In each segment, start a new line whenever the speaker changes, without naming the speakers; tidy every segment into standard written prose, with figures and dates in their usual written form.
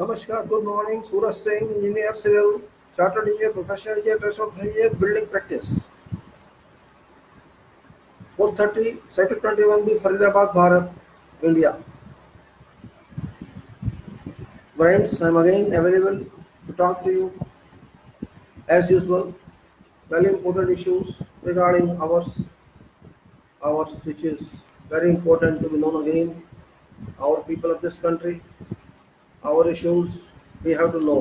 Namaskar, good morning. Suraj Singh, engineer, civil, chartered engineer, professional engineer, transport engineer, building practice. 4:30, Sector 21B, Faridabad, Bharat, India. Friends, I'm again available to talk to you as usual. Very important issues regarding ours, which is very important to be known again. Our people of this country, our issues, we have to know.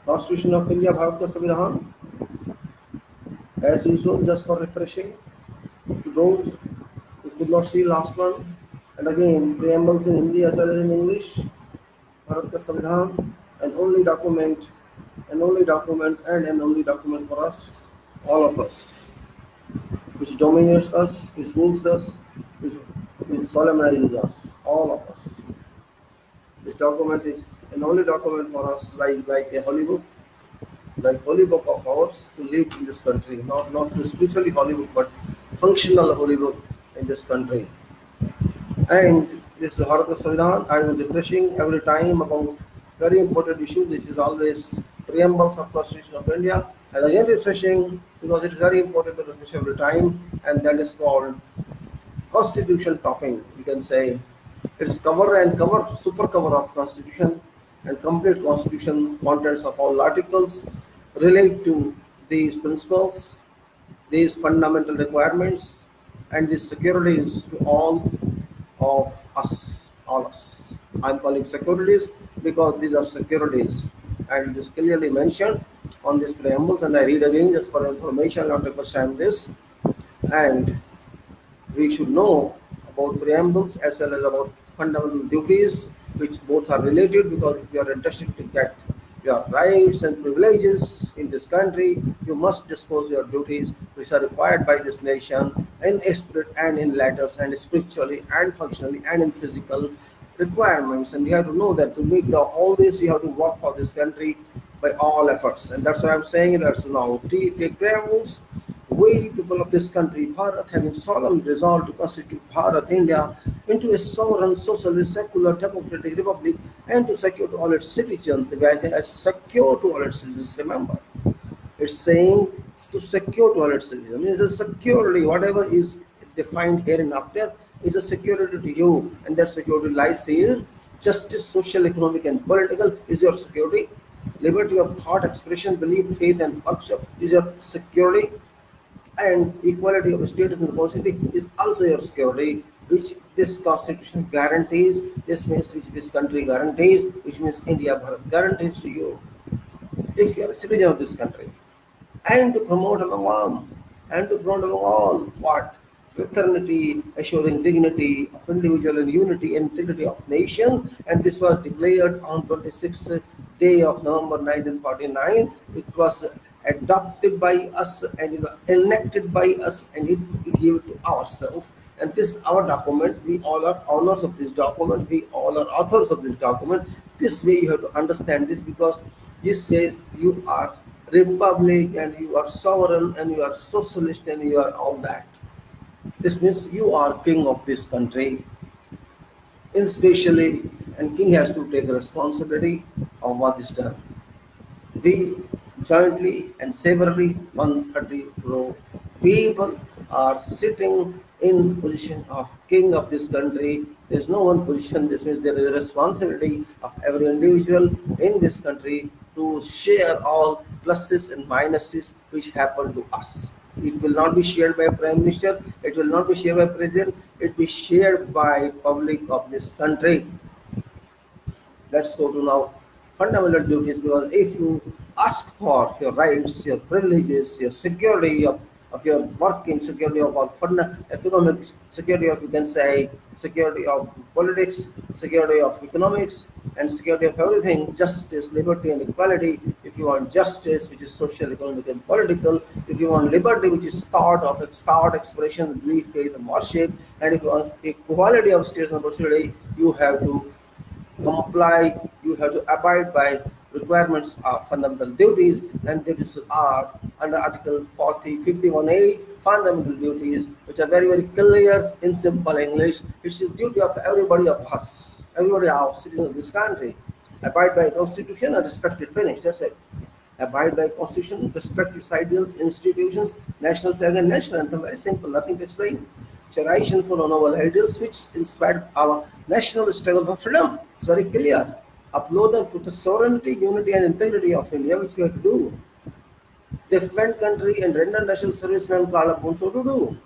Constitution of India, Bharat ka Savidhaan, as usual, just for refreshing. To those who could not see last one, and again, preambles in Hindi as well as in English, Bharat ka Savidhan, an only document, an only document for us, all of us, which dominates us, which rules us, which solemnizes us, all of us. This document is an only document for us, like a holy book, like holy book of ours to live in this country, not the spiritually holy book, but functional holy book in this country. And this Bharata Savidhan, I was refreshing every time about very important issues, which is always preambles of Constitution of India, and again refreshing because it is very important to refresh every time, and that is called Constitution topping. You can say it's cover, super cover of Constitution, and complete Constitution contents of all articles relate to these principles, these fundamental requirements, and these securities to all of us, all us. I'm calling securities because these are securities, and it is clearly mentioned on these preambles. And I read again just for information, not to understand this. And we should know about preambles as well as about fundamental duties, which both are related because if you are interested to get your rights and privileges in this country, you must dispose your duties which are required by this nation in spirit and in letters and spiritually and functionally and in physical requirements. And you have to know that to meet all this, you have to work for this country by all efforts. And that's why I'm saying that's now take preambles. We, people of this country, Bharat, having solemn resolve to constitute Bharat, India, into a sovereign, socialist, secular, democratic republic, and to secure to all its citizens, secure to all its citizens, remember. It's saying to secure to all its citizens. It's a security, whatever is defined here and after, is a security to you, and that security lies here. Justice, social, economic, and political is your security. Liberty of thought, expression, belief, faith, and worship is your security, and equality of status and responsibility is also your security, which this constitution guarantees. This means which this country guarantees, which means India Bharat guarantees to you if you are a citizen of this country. And to promote among all, what? Fraternity, assuring dignity of individual and unity and integrity of nation. And this was declared on 26th day of November 1949. It was adopted by us and it was enacted by us, and it gave to ourselves. And this our document, we all are owners of this document, we all are authors of this document. This way you have to understand this, because this says you are republic and you are sovereign and you are socialist and you are all that. This means you are king of this country, especially, and king has to take responsibility of what is done. We jointly and severally 130 crore people are sitting in position of king of this country. There is no one position. This means there is a responsibility of every individual in this country to share all pluses and minuses which happen to us. It will not be shared by prime minister. It will not be shared by president. It will be shared by public of this country. Let's go to now fundamental duties, because if you ask for your rights, your privileges, your security of your working, security of all economics, security of, you can say, security of politics, security of economics, and security of everything, justice, liberty, and equality. If you want justice, which is social, economic, and political, if you want liberty, which is thought, expression, belief, faith, and worship, and if you want equality of states and opportunity, you have to comply, you have to abide by requirements of fundamental duties, and duties are under Article 40, 51A, fundamental duties, which are very, very clear in simple English. It is duty of everybody of us. Everybody are citizens of this country. Abide by constitution and respect it. Finish. That's it. Abide by constitution, respect its ideals, institutions, national flag and national anthem. Very simple, nothing to explain. Cherish and follow noble ideals which inspired our national struggle for freedom. It's very clear. Upload and protect sovereignty, unity and integrity of India, which we have to do. Defend country and render national service when called upon so to do.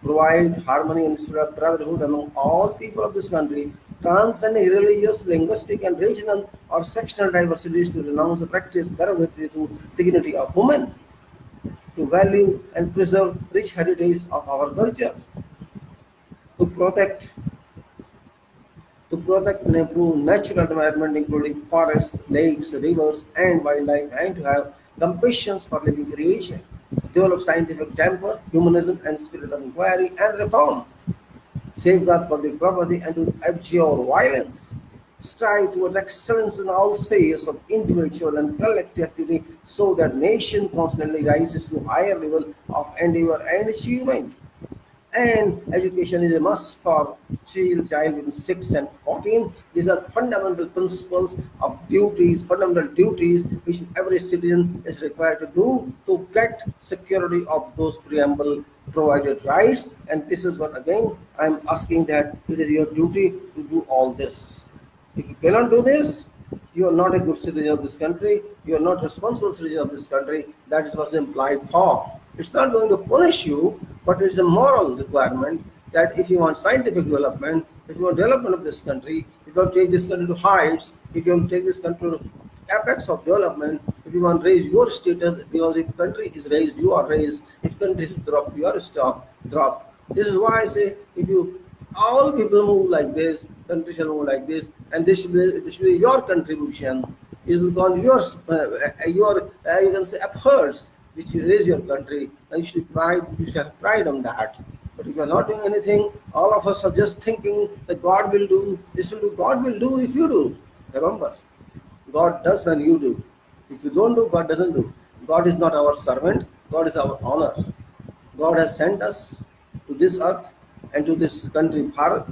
Provide harmony and spirit brotherhood among all people of this country, transcending religious, linguistic, and regional or sectional diversities to renounce the practice derogatory to dignity of women, to value and preserve rich heritage of our culture, to protect and improve natural environment including forests, lakes, rivers, and wildlife, and to have compassion for living creation, develop scientific temper, humanism, and spirit of inquiry and reform, safeguard public property, and to abjure violence. Strive towards excellence in all spheres of individual and collective activity so that nation constantly rises to higher level of endeavor and achievement. And education is a must for child between 6 and 14. These are fundamental principles of duties, fundamental duties which every citizen is required to do to get security of those preamble provided rights. And this is what again I am asking, that it is your duty to do all this. If you cannot do this, you are not a good citizen of this country. You are not responsible citizen of this country. That is what's implied for. It's not going to punish you, but it's a moral requirement that if you want scientific development, if you want development of this country, if you want to take this country to heights, if you want to take this country to apex of development, if you want to raise your status, because if country is raised, you are raised. If country is dropped, your stuff drop. This is why I say, if you all people move like this, country shall move like this, and this will be your contribution. It will call your you can say efforts which you raise your country, and you should have pride on that. But if you are not doing anything, all of us are just thinking that God will do this, will do. God will do if you do. Remember, God does when you do. If you don't do, God doesn't do. God is not our servant. God is our honor. God has sent us to this earth and to this country, Bharat,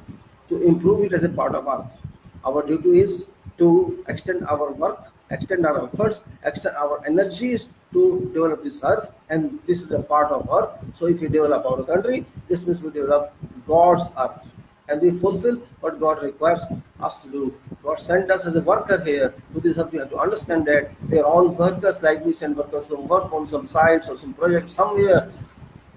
to improve it as a part of earth. Our duty is to extend our work, extend our efforts, extend our energies to develop this earth, and this is a part of earth. So if we develop our country, this means we develop God's earth, and we fulfill what God requires us to do. God sent us as a worker here to this earth. We have to understand that we are all workers, like we send workers who work on some sites or some project somewhere.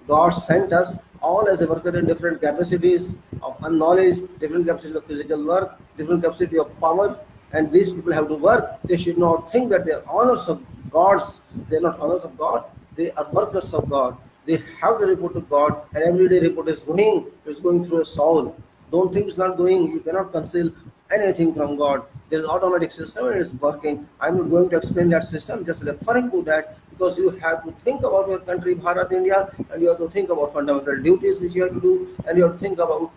God sent us all as a worker in different capacities of knowledge, different capacity of physical work, different capacity of power, and these people have to work. They should not think that they are honors of gods. They are not honors of God. They are workers of God. They have to report to God, and every day report is going. It's going through a soul. Don't think it's not going. You cannot conceal anything from God. There is automatic system and it's working. I'm not going to explain that system, just referring to that, because you have to think about your country, Bharat, India, and you have to think about fundamental duties which you have to do, and you have to think about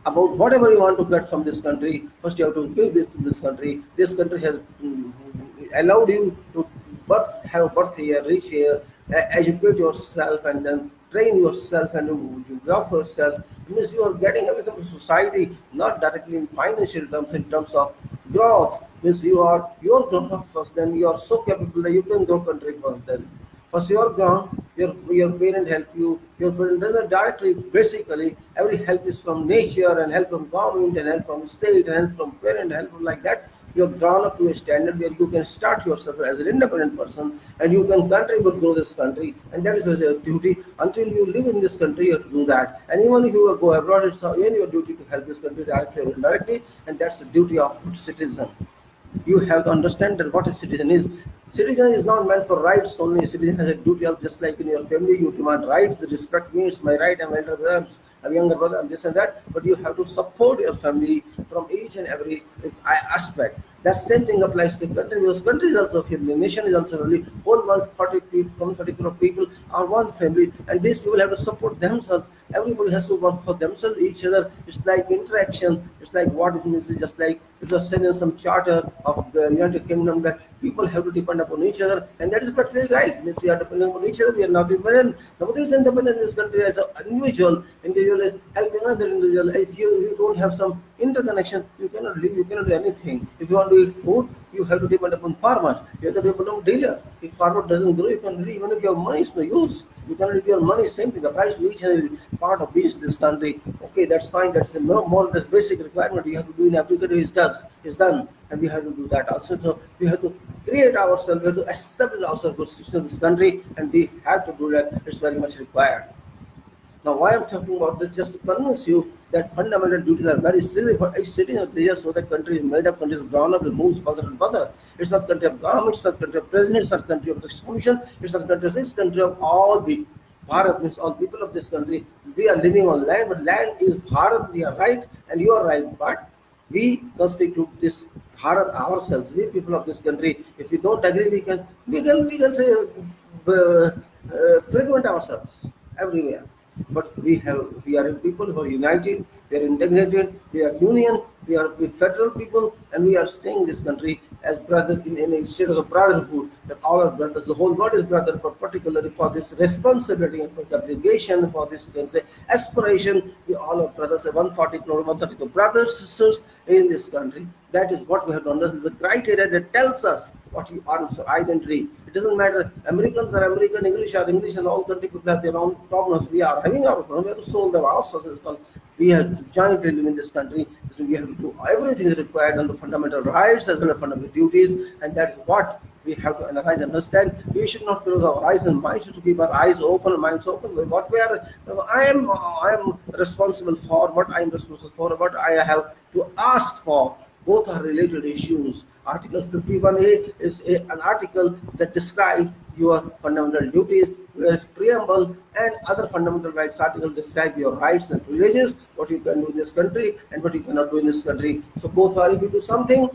whatever you want to get from this country. First, you have to give this to this country. This country has allowed you to have birth here, reach here, educate yourself, and then train yourself and you work for yourself. It means you are getting everything from society, not directly in financial terms, in terms of growth. Means you're grown up first, then you are so capable that you can grow country first. Then first you are grown, your parent help you. Your parent doesn't directly, basically every help is from nature, and help from government, and help from state, and help from parent, help from like that. You have grown up to a standard where you can start yourself as an independent person, and you can contribute to this country, and that is your duty. Until you live in this country, you have to do that. And even if you go abroad, it's again your duty to help this country directly or indirectly, and that's the duty of good citizen. You have to understand that what a citizen is. Citizen is not meant for rights only. A citizen has a duty of, just like in your family, you demand rights, respect me, it's my right, I'm elder brother, I'm younger brother, I'm this and that. But you have to support your family from each and every aspect. That same thing applies to country, because country is also a family, nation is also a family. Whole 140 people, 140 crore people are one family, and these people have to support themselves. Everybody has to work for themselves, each other. It's like interaction. It's like what it means is just like it was said in some charter of the United Kingdom that people have to depend upon each other, and that is practically right. If we are depending upon each other, we are not dependent. Nobody is independent in this country as an individual. Individual is helping another individual. If you don't have some interconnection, you cannot live, you cannot do anything. If you want to eat food, you have to depend upon farmers. You have to depend upon dealer. If farmer doesn't grow, you can live. Even if your money is no use, you cannot give your money. Same thing applies to each and every part of this country. Okay, that's fine. That's the more or less basic requirement you have to do in every country. Is done, and we have to do that also. So we have to create ourselves. We have to establish ourselves constitution of this country, and we have to do that. It's very much required. Now, why I'm talking about this, just to convince you that fundamental duties are very silly for each citizen of the year, so that country is made up, country is grown up, it moves further and further. It's not country of government, it's not country of president, it's not country of the constitution, it's not country of this country of all the Bharat means all people of this country. We are living on land, but land is Bharat, we are right, and you are right, but we constitute this Bharat ourselves. We people of this country. If we don't agree, we can say fragment ourselves everywhere. But we are people who are united. We are integrated. We are union. We are federal people, and we are staying in this country as brother in a state of brotherhood. That all are brothers. The whole world is brother, but particularly for this responsibility and for the obligation, for this you can say aspiration, we all are brothers. 140 crore, 132 brothers, sisters in this country. That is what we have to understand. The criteria that tells us what you are, so identity. It doesn't matter. Americans are American, English are English, and all country people have their own problems. We are having our problems. We have to solve them ourselves. We have to jointly live in this country. So we have to do everything is required under fundamental rights as well as fundamental duties, and that is what we have to analyze and understand. We should not close our eyes and minds, to keep our eyes open, minds open. What we are, I am responsible for, what I am responsible for, what I have to ask for. Both are related issues. Article 51A is an article that describes your fundamental duties, whereas preamble and other fundamental rights articles describe your rights and privileges, what you can do in this country and what you cannot do in this country. So both are, if you do something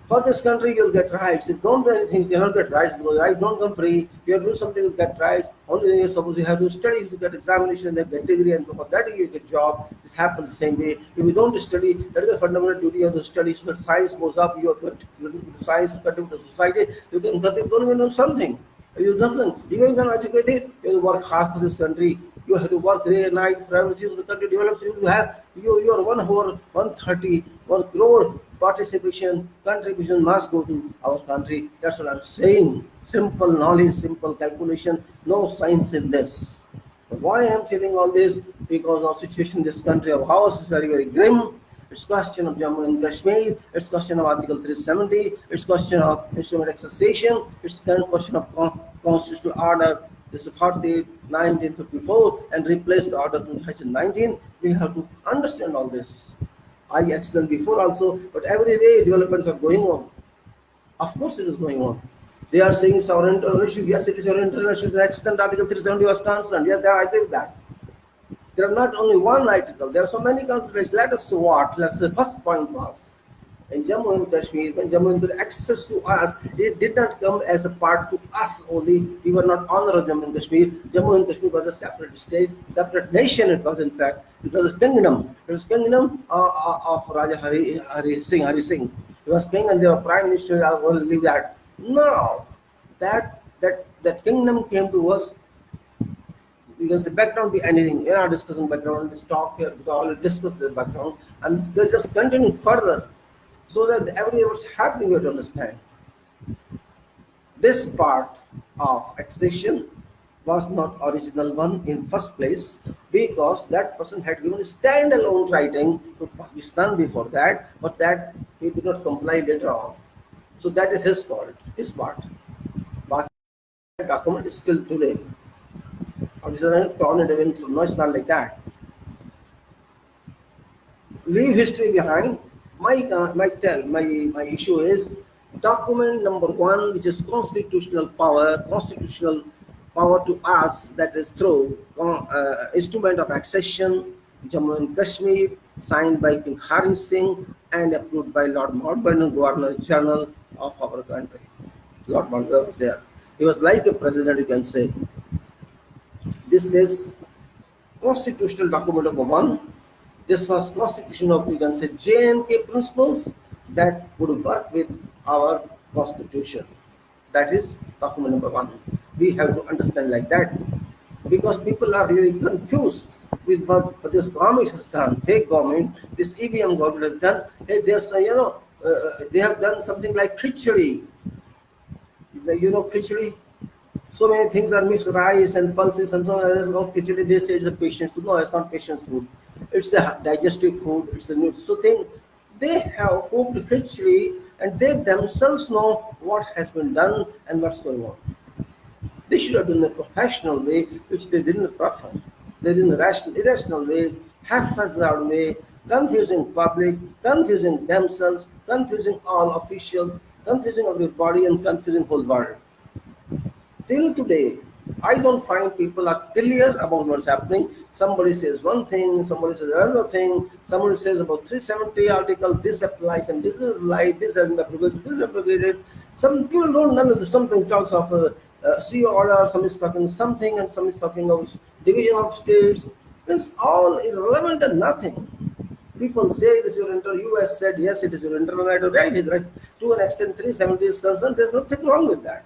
for this country, you'll get rights. If you don't do anything, you cannot get rights, because rights don't come free. You have to do something to get rights. Only thing is, suppose you have to study to get examination, then get degree, and for that you get job. This happens the same way. If you don't study, that is a fundamental duty of the study, so that science goes up, you are science, contribute to society, you can contribute, don't even know something. You do nothing. Even if you are educated, you have to work hard for this country. You have to work day and night for everything so the country develops. You have your 131 crore participation, contribution must go to our country. That's what I'm saying. Simple knowledge, simple calculation, no science in this. But why I'm telling all this? Because our situation in this country of ours is very, very grim. It's question of Jammu and Kashmir. It's question of Article 370. It's question of instrument accession. It's question of constitutional order. This is 48, 1954, and replace the order 2019. We have to understand all this. I explained before also, but every day developments are going on. Of course, it is going on. They are saying it's our internal issue. Yes, it is our internal issue. To the extent Article 370 was concerned. Yes, I agree with that. There are not only one article, there are so many considerations. Let us see what. Let's say the first point was in Jammu and Kashmir, when Jammu and Kashmir access to us, it did not come as a part to us only. We were not honor of Jammu and Kashmir. Jammu and Kashmir was a separate state, separate nation. It was, in fact, it was a kingdom. It was kingdom of Raja Hari Singh. He was king, and they were prime minister. I will leave that. Now that kingdom came to us. You can say background be anything. We are not discussing background. Let's talk here. We already discussed the background, and they just continue further, so that everything what's happening, we have to understand. This part of accession was not original one in first place, because that person had given standalone writing to Pakistan before that, but that he did not comply later on. So that is his fault, his part. That document is still today. No, it's not like that. Leave history behind. My issue is document number one, which is constitutional power to us, that is through instrument of accession, Jammu and Kashmir, signed by King Hari Singh, and approved by Lord Mountbatten, Governor General of our country. Lord Mountbatten was there. He was like a president, you can say. This is constitutional document number one. This was constitution of, you can say, J&K principles that would work with our constitution. That is document number one. We have to understand like that, because people are really confused with what this government has done, fake government, this EVM government has done. Hey, there's, they have done something like khichdi. You know khichdi? So many things are mixed, rice and pulses and so on. Oh, khichdi, they say it's a patient's food. No, it's not patient's food. It's a digestive food. It's a nutritious. So they have cooked khichdi and they themselves know what has been done and what's going on. They should have done in a professional way, which they didn't prefer. They did in a irrational way, haphazard way, confusing public, confusing themselves, confusing all officials, confusing everybody, and confusing whole world. Till today, I don't find people are clear about what's happening. Somebody says one thing, somebody says another thing, somebody says about 370 article, this applies and this is applied, this has been abrogated, this is abrogated. Some people don't know, something talks of a CEO order, some is talking something, and some is talking of division of states. It's all irrelevant and nothing. People say this is your internal. US said yes, it is your internal matter. Right, is right. To an extent, 370 is concerned. There's nothing wrong with that.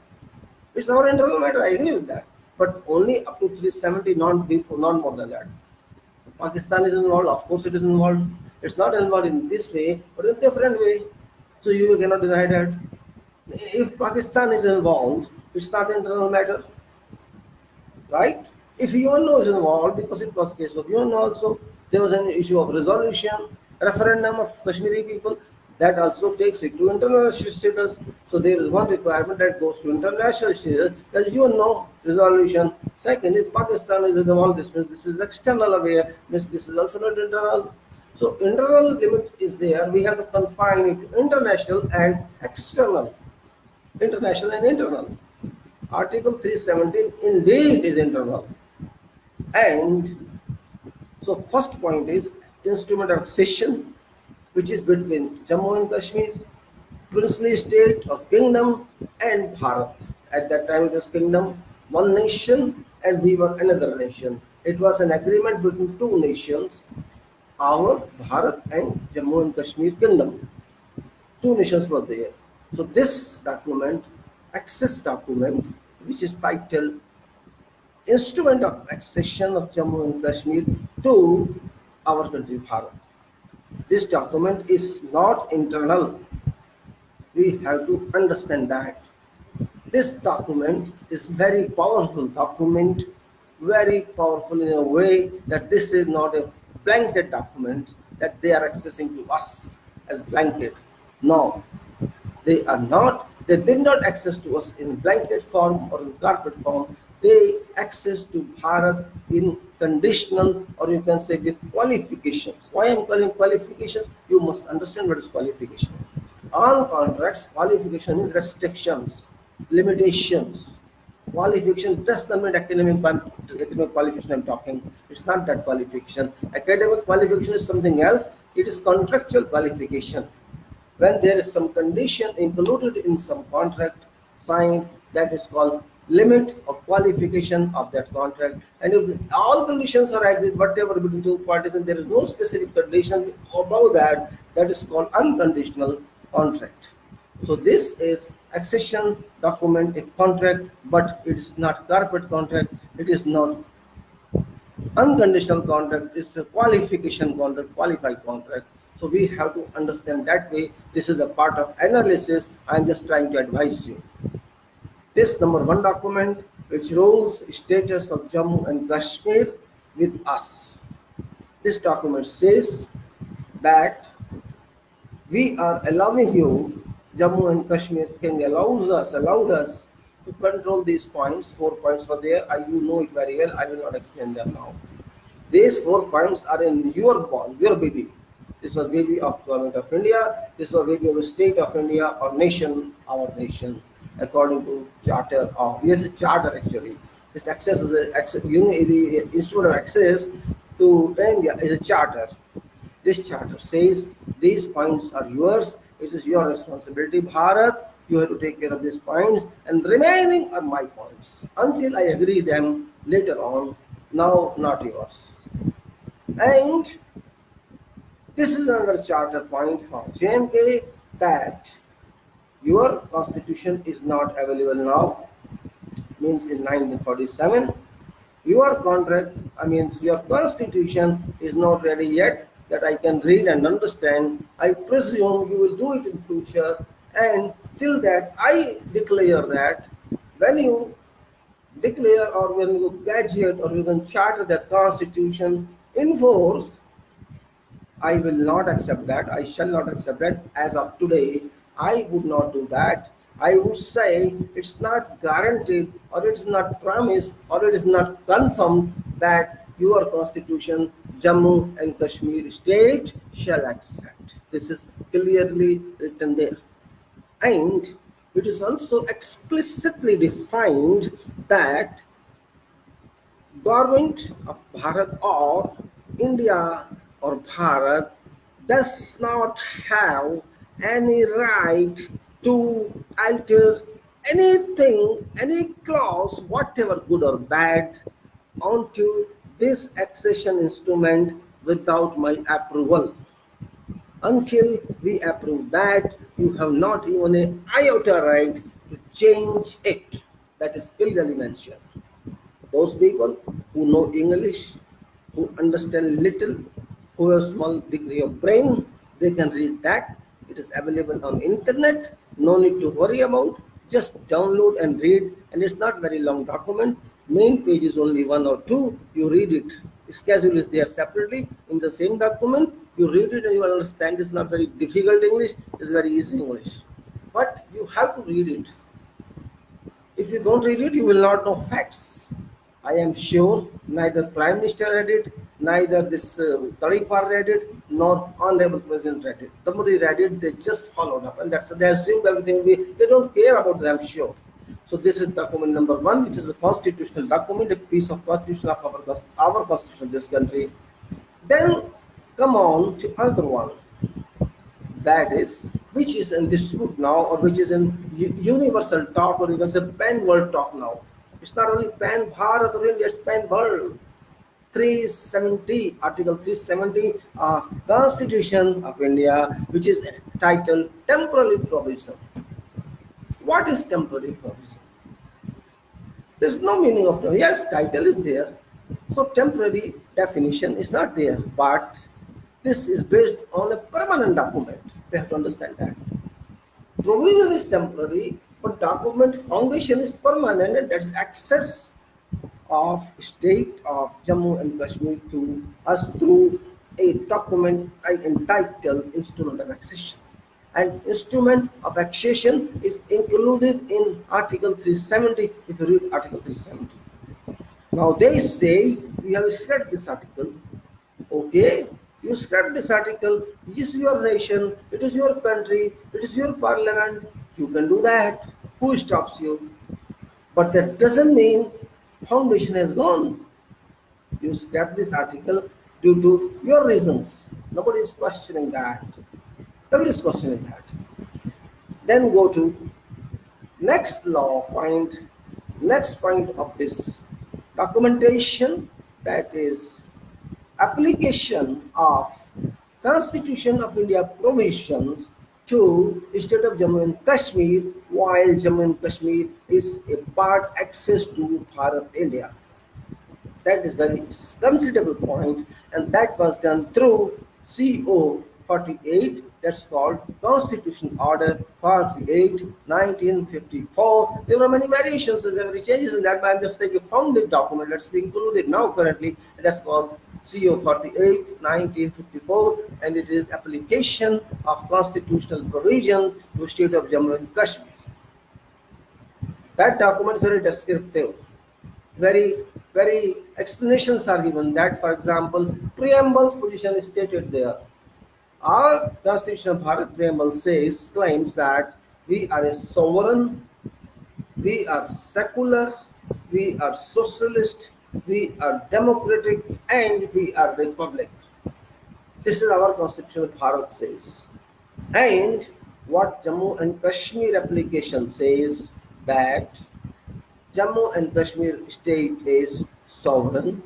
It's our internal matter. I agree with that. But only up to 370, not before, not more than that. Pakistan is involved. Of course, it is involved. It's not involved in this way, but in a different way. So you cannot deny that. If Pakistan is involved, it's not internal matter, right? If UNO is involved, because it was a case of UNO also, there was an issue of resolution, referendum of Kashmiri people, that also takes it to international status. So there is one requirement that goes to international status, that is UNO resolution. Second, if Pakistan is involved, this is external affair, means this is also not internal. So internal limit is there. We have to confine it to international and external. International and internal. Article 317 indeed is internal. And so first point is instrument of accession, which is between Jammu and Kashmir, princely state or kingdom, and Bharat. At that time it was kingdom, one nation, and we were another nation. It was an agreement between two nations, our Bharat and Jammu and Kashmir kingdom. Two nations were there. So this document, access document, which is titled Instrument of Accession of Jammu and Kashmir to our country Bharat. This document is not internal. We have to understand that. This document is very powerful document, very powerful in a way that this is not a blanket document that they are accessing to us as blanket. No, they are not. They did not access to us in blanket form or in carpet form. They access to Bharat in conditional, or you can say with qualifications. Why I'm calling qualifications? You must understand what is qualification. On contracts, qualification is restrictions, limitations. Qualification does not mean academic qualification I'm talking. It's not that qualification. Academic qualification is something else. It is contractual qualification. When there is some condition included in some contract signed, that is called limit or qualification of that contract. And if all conditions are agreed, whatever between two parties, and there is no specific condition above that, that is called unconditional contract. So this is accession document, a contract, but it is not carpet contract. It is not unconditional contract. It's a qualification contract, qualified contract. So we have to understand that way. This is a part of analysis. I'm just trying to advise you. This number one document, which rules status of Jammu and Kashmir with us. This document says that we are allowing you, Jammu and Kashmir King allowed us to control these points. 4 points were there. You know it very well. I will not explain them now. These 4 points are in your bond, your baby. This was baby of government of India. This was baby of the state of India or nation, our nation, according to charter of. Yes, charter actually. This access is the instrument of access to India is a charter. This charter says these points are yours. It is your responsibility, Bharat. You have to take care of these points, and remaining are my points until I agree them later on. Now, not yours. And this is another charter point for JNK that your constitution is not available now, means in 1947. Your contract, I mean, your constitution is not ready yet that I can read and understand. I presume you will do it in future, and till that, I declare that when you declare or when you gadget or you can charter that constitution in force, I will not accept that. I shall not accept that. As of today, I would not do that. I would say it's not guaranteed or it's not promised or it is not confirmed that your constitution, Jammu and Kashmir state shall accept. This is clearly written there. And it is also explicitly defined that government of Bharat or India or Bharat does not have any right to alter anything, any clause, whatever good or bad, onto this accession instrument without my approval. Until we approve that, you have not even an iota right to change it. That is clearly mentioned. Those people who know English, who understand little, who have small degree of brain, they can read that. It is available on internet. No need to worry about. Just download and read, and it's not very long document. Main page is only one or two. You read it. Schedule is there separately in the same document. You read it and you understand. It's not very difficult English. It's very easy English. But you have to read it. If you don't read it, you will not know facts. I am sure neither Prime Minister read it, neither this Tadipar read it, nor Honorable President read it. Somebody read it, they just followed up, and that's they assume everything. They don't care about it, I'm sure. So this is document number one, which is a constitutional document, a piece of constitution of our constitution of this country. Then come on to other one, that is which is in dispute now, or which is in universal talk, or you can say pan world talk now. It's not only pan Bharat or India, it's pan world. 370, Article 370, Constitution of India, which is titled Temporary Provision. What is temporary provision? There's no meaning of it. Yes, title is there. So temporary definition is not there, but this is based on a permanent document. We have to understand that. Provision is temporary, but document foundation is permanent, and that's access of state of Jammu and Kashmir to us through a document entitled Instrument of Accession. And instrument of accession is included in Article 370, if you read Article 370. Now they say we have scrapped this article. Okay, you scrap this article. It is your nation, it is your country, it is your parliament. You can do that. Who stops you? But that doesn't mean foundation has gone. You scrap this article due to your reasons. Nobody is questioning that. Nobody is questioning that. Then go to next law point, next point of this documentation, that is application of Constitution of India provisions to the state of Jammu and Kashmir, while Jammu and Kashmir is a part access to Bharat India. That is very considerable point, and that was done through CO 48, that's called Constitution Order 48, 1954. There are many variations, there are many changes in that, but I'm just taking a founding document. Let's include it now currently, and that's called CO 48, 1954, and it is application of constitutional provisions to state of Jammu and Kashmir. That document is very descriptive. Very explanations are given that, for example, preamble's position is stated there. Our Constitution of Bharat preamble claims that we are a sovereign, we are secular, we are socialist, we are democratic, and we are republic. This is our constitution, Bharat says. And what Jammu and Kashmir application says that Jammu and Kashmir state is sovereign,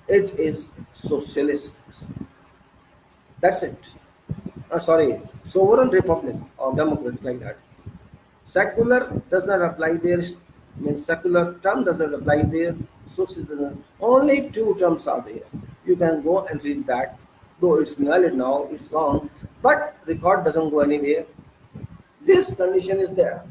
it is socialist. That's it. Sorry, sovereign republic or democratic like that. Secular does not apply there. Means secular term does not apply there. Socialism. Only two terms are there. You can go and read that. Though it's valid now, it's gone. But record doesn't go anywhere. This condition is there.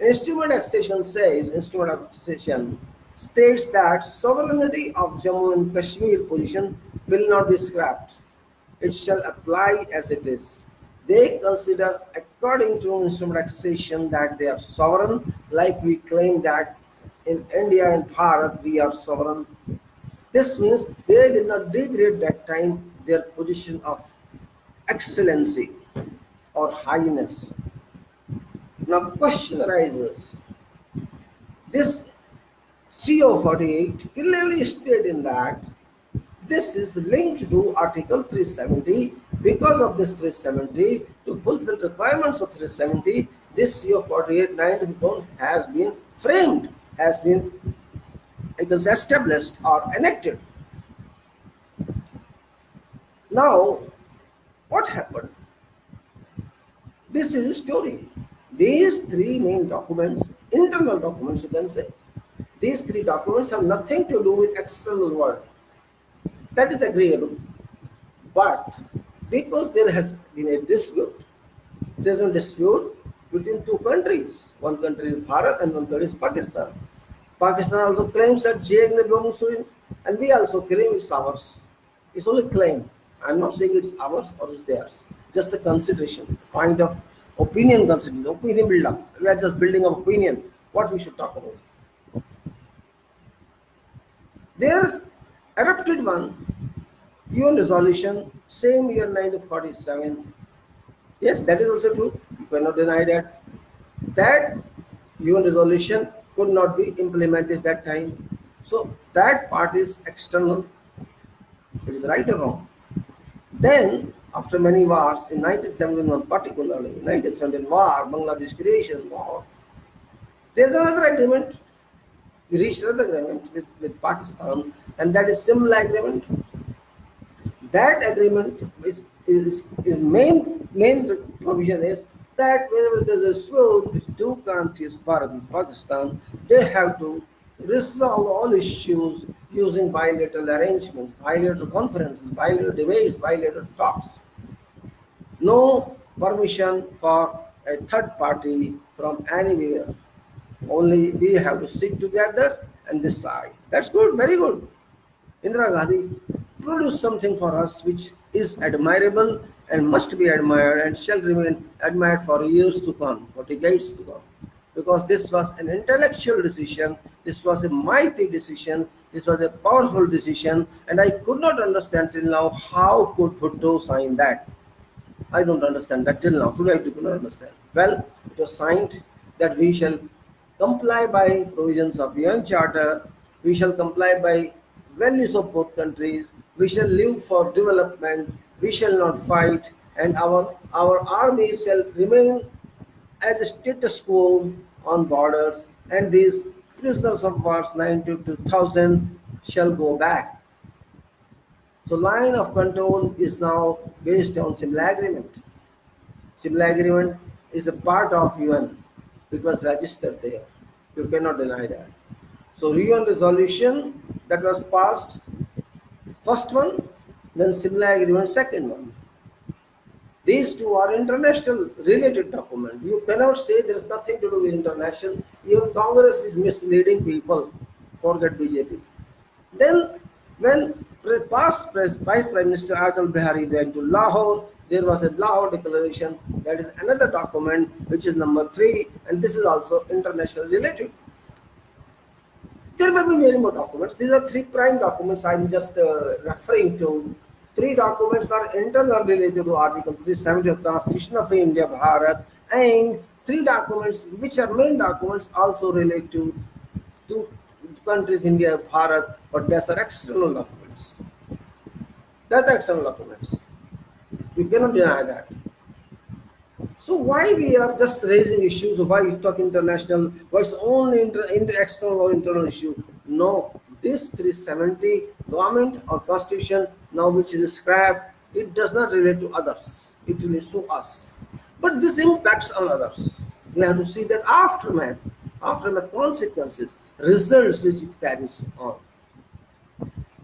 Instrument accession says instrument accession states that sovereignty of Jammu and Kashmir position will not be scrapped. It shall apply as it is. They consider, according to instrument accession, that they are sovereign, like we claim that in India and Bharat we are sovereign. This means they did not degrade that time their position of excellency or highness. Now, question arises. This CO48 clearly stated in that this is linked to Article 370. Because of this 370, to fulfill requirements of 370, this CO48 9 has been framed, has been established or enacted. Now, what happened? This is a story. These three main documents, internal documents you can say, these three documents have nothing to do with external world. That is agreeable. But because there has been a dispute, there is a dispute between two countries. One country is Bharat and one country is Pakistan. Pakistan also claims that JNK belongs to it, and we also claim it's ours. It's only claim. I'm not saying it's ours or it's theirs. Just a consideration, point of opinion consideration, opinion build up. We are just building up opinion, what we should talk about. There adopted one UN resolution, same year 1947. Yes, that is also true. You cannot deny that. That UN resolution could not be implemented that time. So that part is external. It is right or wrong. Then, after many wars, in 1971 particularly, 1971 war, Bangladesh creation war, there is another agreement. We reached another agreement with Pakistan, and that is Simla agreement. That agreement is main provision is that whenever there is a dispute with two countries, Bharat and Pakistan, they have to resolve all issues using bilateral arrangements, bilateral conferences, bilateral debates, bilateral talks. No permission for a third party from anywhere. Only we have to sit together and decide. That's good, very good. Indira Gandhi produced something for us which is admirable and must be admired and shall remain admired for years to come, for decades to come. Because this was an intellectual decision, this was a mighty decision, this was a powerful decision, and I could not understand till now how could Bhutto sign that. I don't understand that till now. Today I do not understand. Well, it was signed that we shall comply by provisions of UN Charter, we shall comply by values of both countries, we shall live for development, we shall not fight, and our army shall remain as a status quo on borders, and these prisoners of wars 92,000 shall go back. So line of control is now based on Simla Agreement. Simla Agreement is a part of UN. It was registered there. You cannot deny that. So UN resolution that was passed, first one, then Simla Agreement, second one. These two are international related documents. You cannot say there is nothing to do with international. Even Congress is misleading people. Forget BJP. Then when past Vice Prime Minister Atal Bihari went to Lahore, there was a Lahore Declaration. That is another document which is number 3, and this is also international related. There may be many more documents. These are 3 prime documents I am just referring to. 3 documents are internal related to Article 370 of the Constitution of India, Bharat, and 3 documents which are main documents also relate to two countries, India, Bharat, but these are external documents. That's the external documents. You cannot deny that. So why we are just raising issues of why you talk international, why it's only external or internal issue? No, this 370 government or constitution now which is scrapped, it does not relate to others. It relates to us. But this impacts on others. We have to see that aftermath consequences, results which it carries on.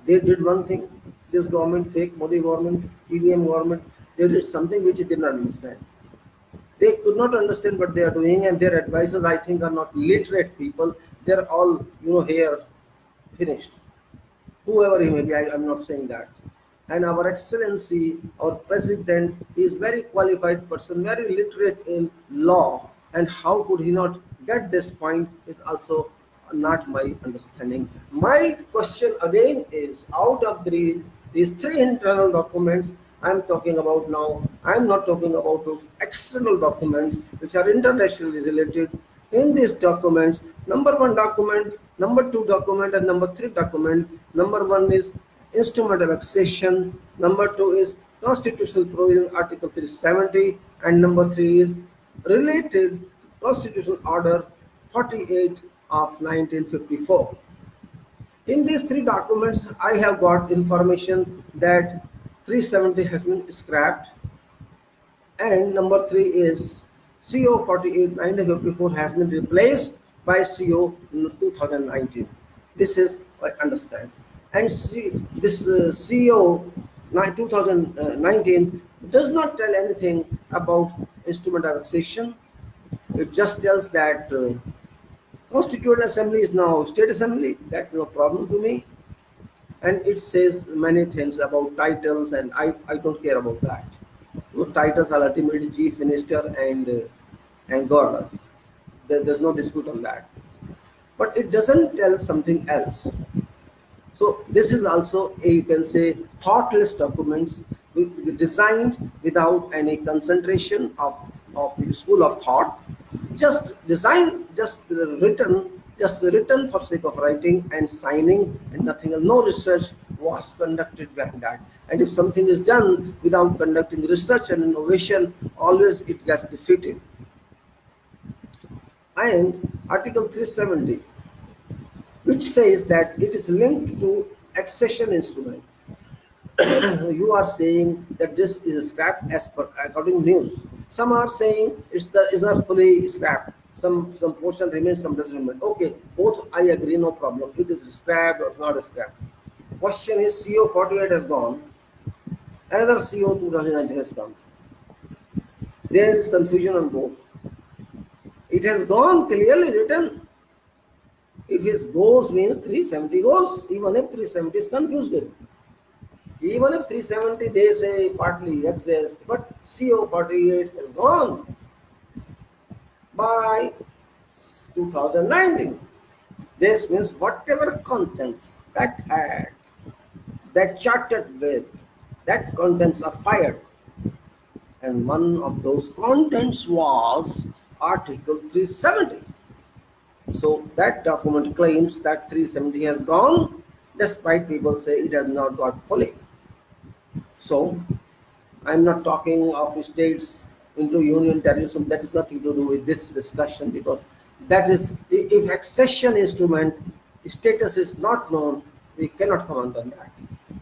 They did one thing, this government, fake Modi government, EVM government, they did something which it did not understand. They could not understand what they are doing, and their advisors, I think, are not literate people. They're all, here, finished. Whoever he may be, I'm not saying that. And our excellency, our president, is very qualified person, very literate in law, and how could he not get this point is also not my understanding. My question again is, out of these three internal documents I'm talking about now, I'm not talking about those external documents which are internationally related. In these documents, number one document, number two document, and number three document. Number one is instrument of accession, number two is constitutional provision article 370, and number three is related constitutional order 48 of 1954. In these three documents, I have got information that 370 has been scrapped, and number three is CO 48 1954 has been replaced by CO 2019. This is I understand. And this CO 2019 does not tell anything about instrument of accession. It just tells that Constituent Assembly is now State Assembly. That's no problem to me. And it says many things about titles, and I don't care about that. Those titles are ultimately Chief Minister and Governor. There's no dispute on that. But it doesn't tell something else. So this is also a, you can say, thoughtless documents designed without any concentration of school of thought, just designed, just written for sake of writing and signing and nothing else. No research was conducted behind that. And if something is done without conducting research and innovation, always it gets defeated. And Article 370, which says that it is linked to accession instrument. You are saying that this is scrapped as per according news. Some are saying is not fully scrapped. Some portion remains, some doesn't remain. Okay, both I agree, no problem. It is scrapped or it's not scrapped. Question is CO 48 has gone. Another CO 2019 has come. There is confusion on both. It has gone clearly written. If it goes means 370 goes, even if 370 is confused with. Even if 370 they say partly exists, but CO 48 has gone by 2019. This means whatever contents that had, that charted with, that contents are fired. And one of those contents was Article 370. So that document claims that 370 has gone, despite people say it has not got fully. So I'm not talking of states into union terrorism. That is nothing to do with this discussion, because that is, if accession instrument status is not known, we cannot comment on that.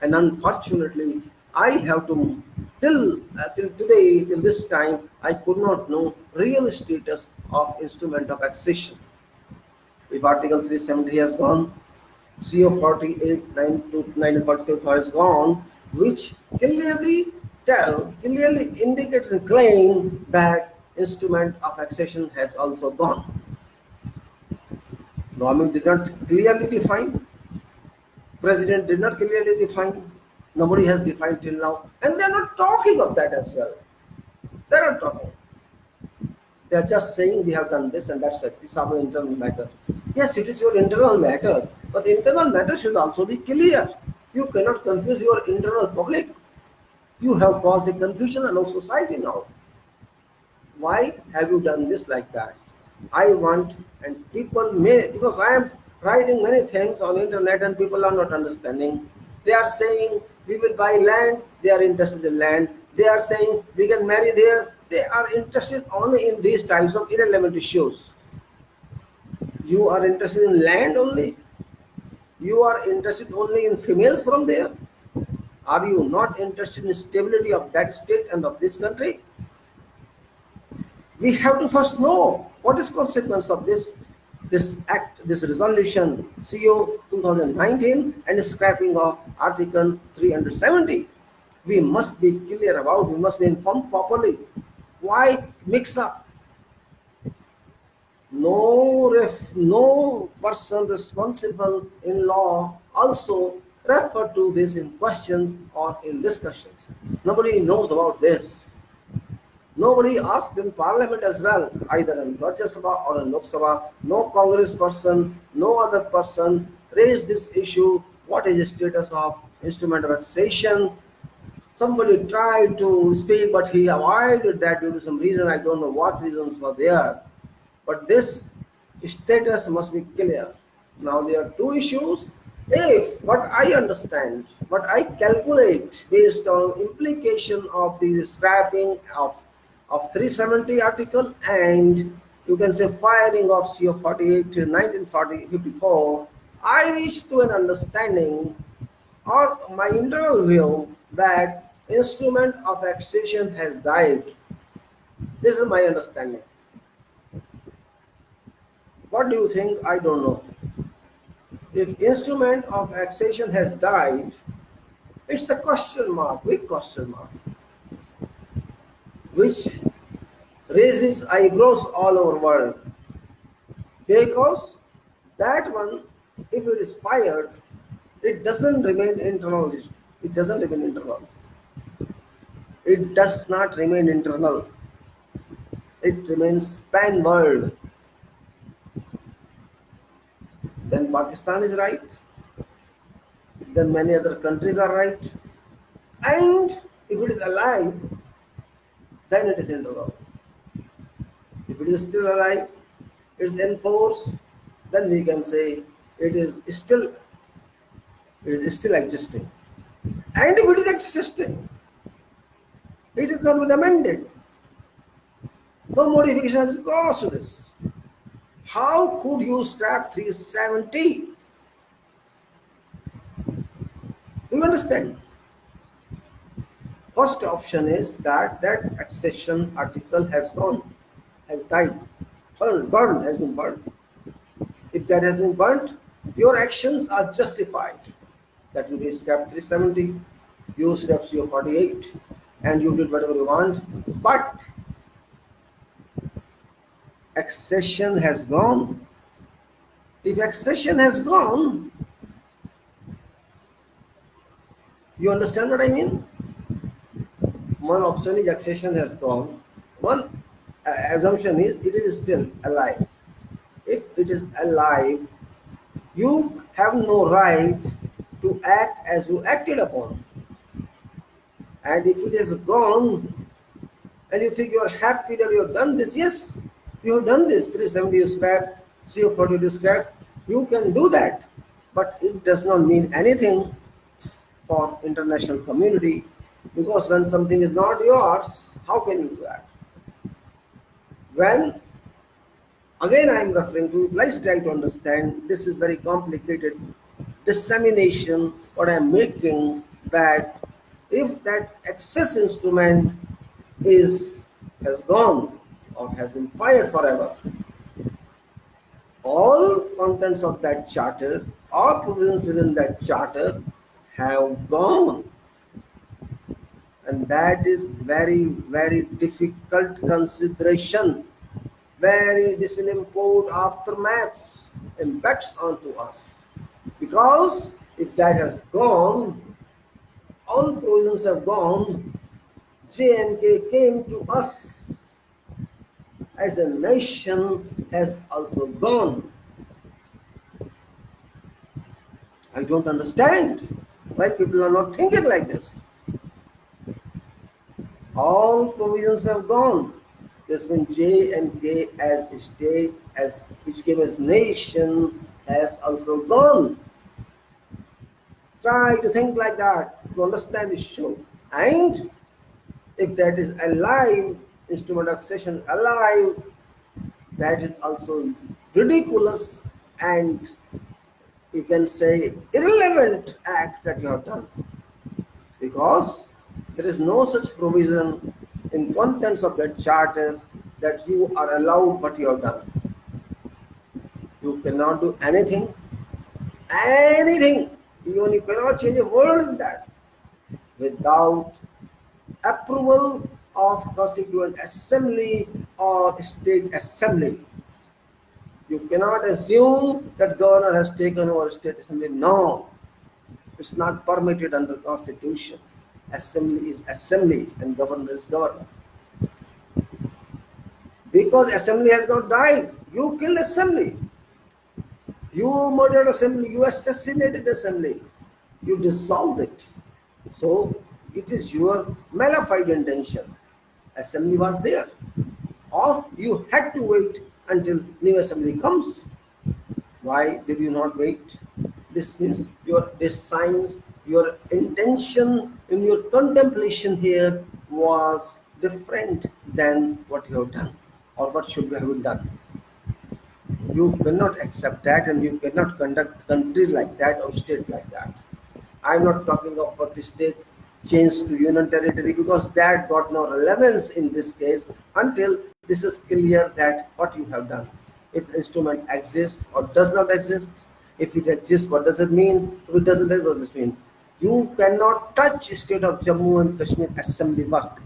And unfortunately, I have to till today, till this time, I could not know real status of instrument of accession. If Article 370 has gone, CO 48 1945 has gone, which clearly indicate and claim that instrument of accession has also gone. Government did not clearly define, President did not clearly define, nobody has defined till now, and they are not talking of that as well. They are not talking. They are just saying we have done this and that's it. It's our internal matter. Yes, it is your internal matter, but internal matter should also be clear. You cannot confuse your internal public. You have caused a confusion in our society now. Why have you done this like that? I want, and people may, because I am writing many things on internet and people are not understanding. They are saying we will buy land, they are interested in land. They are saying we can marry there, they are interested only in these types of irrelevant issues. You are interested in land only? You are interested only in females from there? Are you not interested in stability of that state and of this country? We have to first know what is consequence of this act, this resolution CO 2019 and scrapping of Article 370. We must be clear about, we must be informed properly. Why mix up? No person responsible in law also refer to this in questions or in discussions. Nobody knows about this. Nobody asked in Parliament as well, either in Rajya Sabha or in Lok Sabha. No Congress person, no other person raised this issue. What is the status of instrument of taxation? Somebody tried to speak, but he avoided that due to some reason. I don't know what reasons were there. But this status must be clear. Now there are two issues. If what I understand, what I calculate based on implication of the scrapping of 370 article and you can say firing of CO 48 to 1954, I reached to an understanding or my internal view that instrument of taxation has died. This is my understanding. What do you think? I don't know. If instrument of taxation has died, it's a question mark, big question mark, which raises eyebrows all over world. Because that one, if it is fired, it doesn't remain internal. It doesn't remain internal. It does not remain internal. It remains pan world. Then Pakistan is right. Then many other countries are right. And if it is alive, then it is internal. If it is still alive, it is enforced, then we can say it is still existing. And if it is existing, it is not been amended. No modification has caused to this. How could you scrap 370? Do you understand? First option is that accession article has gone, has died, burned, has been burned. If that has been burnt, your actions are justified. That you scrapped 370, you scrapped CO 48, and you did whatever you want. But accession has gone. If accession has gone, you understand what I mean? One option is accession has gone. One assumption is it is still alive. If it is alive, you have no right to act as you acted upon. And if it is gone, and you think you are happy that you have done this, yes, you have done this. 370 is scrapped, CO 42 is scrapped. You can do that, but it does not mean anything for international community because when something is not yours, how can you do that? When again I am referring to, let's try to understand. This is very complicated dissemination. What I am making that if that excess instrument has gone or has been fired forever, all contents of that charter or provisions within that charter have gone, and that is very very difficult consideration. This will import aftermaths impacts onto us because if that has gone, all provisions have gone. J&K came to us as a nation has also gone. I don't understand why people are not thinking like this. All provisions have gone. This means J&K as a state, as which came as nation, has also gone. Try to think like that to understand the issue. And if that is alive, instrument accession alive, that is also ridiculous and you can say irrelevant act that you have done because there is no such provision in contents of that charter that you are allowed what you have done. You cannot do anything, anything, even you cannot change a word in that without approval of Constituent Assembly or State Assembly. You cannot assume that governor has taken over State Assembly. No, it's not permitted under Constitution. Assembly is assembly and governor is governor. Because assembly has not died. You killed assembly. You murdered assembly. You assassinated assembly. You dissolved it. So it is your malified intention. Assembly was there. Or you had to wait until new assembly comes. Why did you not wait? This means your designs, your intention in your contemplation here was different than what you have done or what should you have done. You cannot accept that and you cannot conduct country like that or state like that. I'm not talking of what the state changed to union territory because that got no relevance in this case until this is clear that what you have done. If instrument exists or does not exist, if it exists, what does it mean? If it doesn't exist, what does it mean? You cannot touch state of Jammu and Kashmir assembly work.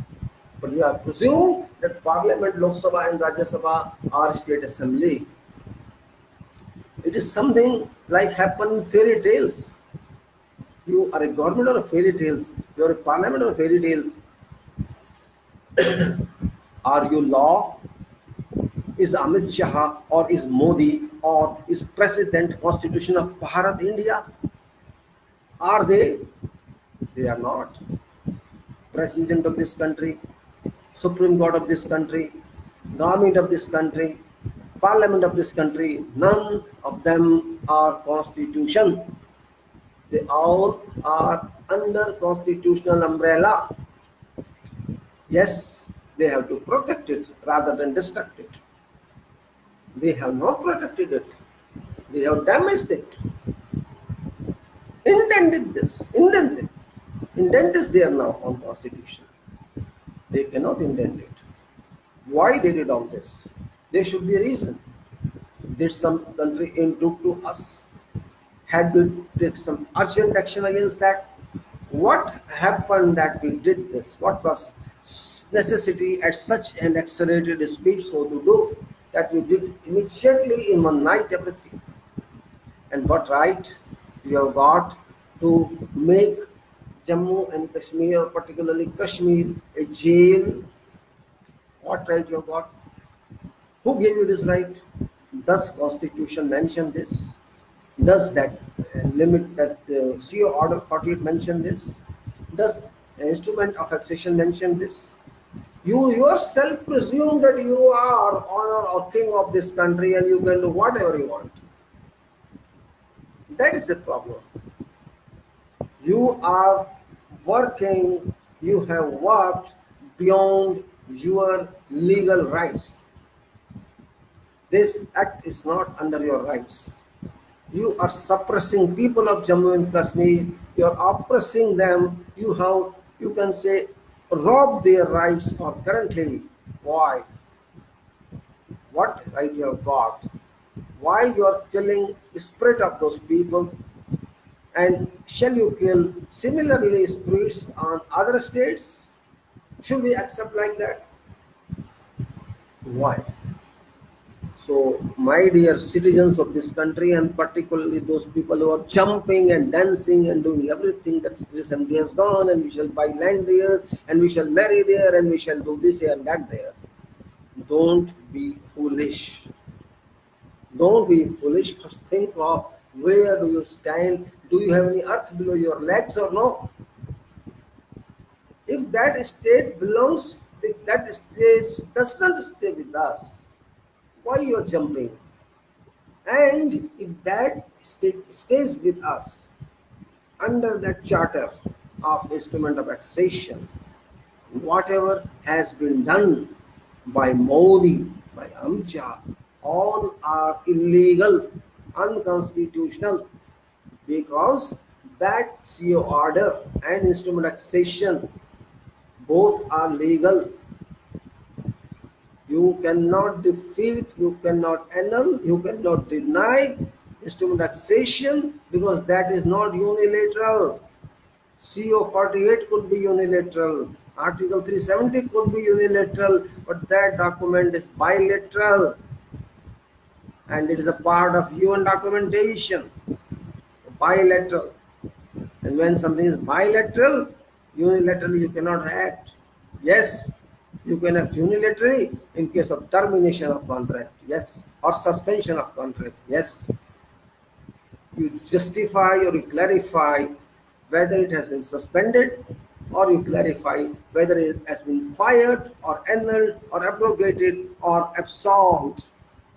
But you are presumed that Parliament, Lok Sabha and Rajya Sabha are state assembly. It is something like happen in fairy tales. You are a government or a fairy tales. You are a parliament or fairy tales. Are you law? Is Amit Shah or is Modi or is President Constitution of Bharat India? Are they? They are not. President of this country, Supreme Court of this country, government of this country, Parliament of this country, none of them are constitution. They all are under constitutional umbrella. Yes, they have to protect it rather than destruct it. They have not protected it. They have damaged it. Indented this. Indented. Indent is there now on constitution. They cannot indent it. Why they did all this? There should be a reason. Did some country took to us? Had we take some urgent action against that? What happened that we did this? What was necessity at such an accelerated speed so to do that we did immediately in one night everything? And what right you have got to make Jammu and Kashmir, or particularly Kashmir, a jail? What right you have got? Who gave you this right? Does Constitution mention this? Does that limit, does the CO Order 48 mention this? Does the instrument of accession mention this? You yourself presume that you are honor or king of this country and you can do whatever you want. That is the problem. You are working, you have worked beyond your legal rights. This act is not under your rights. You are suppressing people of Jammu and Kashmir. You are oppressing them. You have, you can say, robbed their rights for currently. Why? What right you have got? Why you are killing the spirit of those people? And shall you kill similarly spirits on other states? Should we accept like that? Why? So, my dear citizens of this country, and particularly those people who are jumping and dancing and doing everything that this MD has done, and we shall buy land there, and we shall marry there, and we shall do this here and that there. Don't be foolish. Don't be foolish. First think of where do you stand? Do you have any earth below your legs or no? If that state belongs, if that state doesn't stay with us, why you are jumping? And if that state stays with us, under that charter of instrument of accession, whatever has been done by Modi, by Amit Shah, all are illegal, unconstitutional, because that CO order and instrument accession both are legal. You cannot defeat, you cannot annul, you cannot deny instrument accession because that is not unilateral. CO 48 could be unilateral, Article 370 could be unilateral, but that document is bilateral and it is a part of UN documentation. Bilateral. And when something is bilateral, unilaterally you cannot act. Yes, you can act unilaterally in case of termination of contract, yes, or suspension of contract, yes. You justify or you clarify whether it has been suspended, or you clarify whether it has been fired or annulled or abrogated or absolved.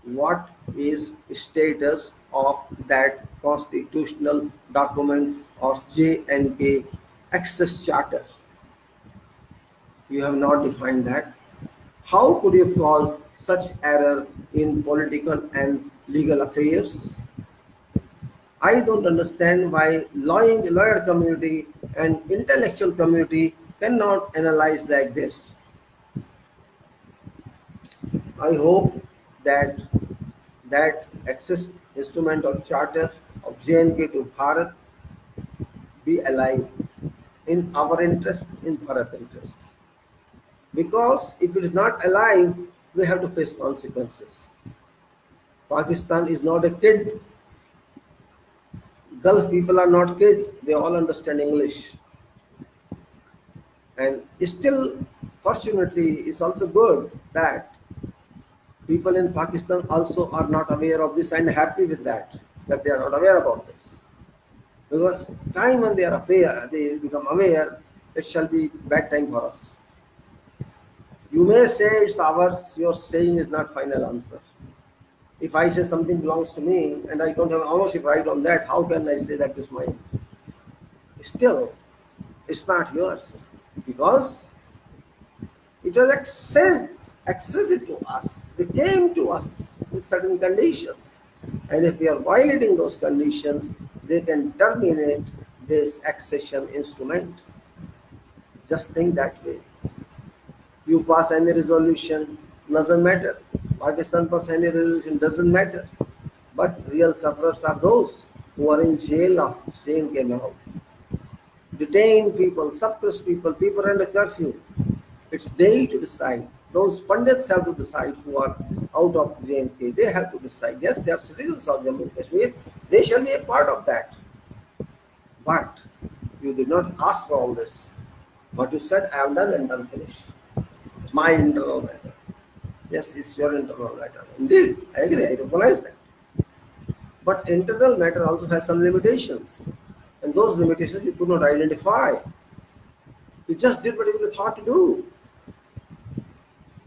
What is the status of that constitutional document of JNK Access Charter? You have not defined that. How could you cause such error in political and legal affairs? I don't understand why lawyer community and intellectual community cannot analyze like this. I hope that that access instrument or charter of JNK to Bharat be alive in our interest, in Bharat interest. Because if it is not alive, we have to face consequences. Pakistan is not a kid. Gulf people are not kids. They all understand English. And still, fortunately, it's also good that people in Pakistan also are not aware of this and happy with that, that they are not aware about this. Because time when they are aware, they become aware, it shall be bad time for us. You may say it's ours, your saying is not final answer. If I say something belongs to me and I don't have ownership right on that, how can I say that is mine? Still, it's not yours because it was accessed to us. They came to us with certain conditions. And if we are violating those conditions, they can terminate this accession instrument. Just think that way. You pass any resolution, doesn't matter. Pakistan pass any resolution, doesn't matter. But real sufferers are those who are in jail of JNK now. Detained people, suppressed people, people under curfew. It's they to decide. Those pundits have to decide who are out of JNK. They have to decide. Yes, they are citizens of Jammu and Kashmir. They shall be a part of that. But you did not ask for all this. What you said, I have done and done finish. My internal matter. Yes, it's your internal matter. Indeed, I agree, I recognize that. But internal matter also has some limitations. And those limitations you could not identify. You just did what you thought to do.